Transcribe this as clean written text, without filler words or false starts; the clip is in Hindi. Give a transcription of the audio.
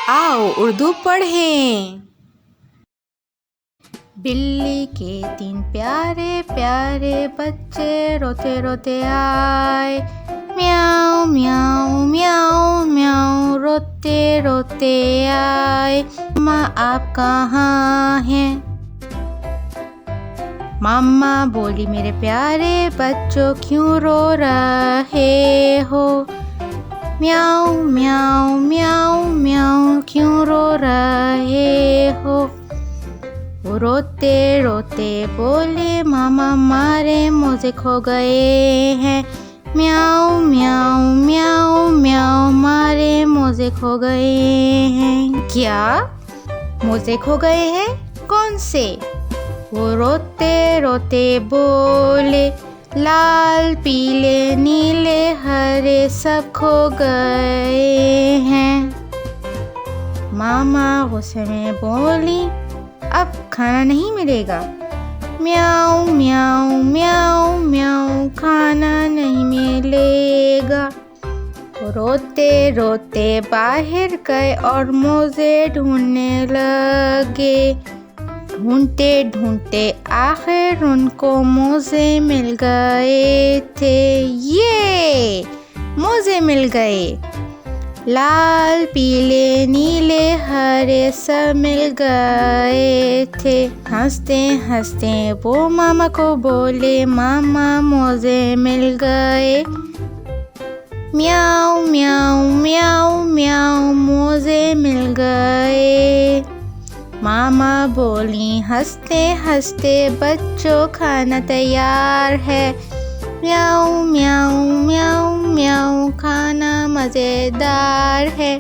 आओ उर्दू पढ़ें। बिल्ली के 3 प्यारे प्यारे बच्चे रोते रोते आए। म्याऊं म्याऊं म्याऊं म्याऊं रोते रोते आए। माँ आप कहाँ हैं? मम्मा बोली मेरे प्यारे बच्चों क्यों रो रहे हो? म्याऊं म्याऊं म्याऊं म्याऊं क्यों रो रहे हो? वो रोते रोते बोले मामा हमारे मोजे खो गए हैं। म्याऊं म्याऊं म्याऊं म्याऊं हमारे मोजे खो गए हैं। क्या मोजे खो गए हैं? कौन से? वो रोते रोते बोले लाल पीले नीले हरे सब खो गए हैं। मामा गुस्से में बोली अब खाना नहीं मिलेगा। म्याऊं म्याऊं म्याऊं म्याऊं खाना नहीं मिलेगा। रोते रोते बाहर गए और मोजे ढूंढने लगे। ढूंढते ढूंढते आखिर उनको मोजे मिल गए थे। ये मोजे मिल गए। लाल पीले नीले हरे सब मिल गए थे। हंसते हंसते वो मामा को बोले मामा मोजे मिल गए। म्याऊं म्याऊं म्याऊं म्याऊं मोजे मिल गए। मामा बोली हंसते हंसते बच्चों खाना तैयार है। म्याऊं म्याऊं म्याऊं म्याऊं खाना मज़ेदार है।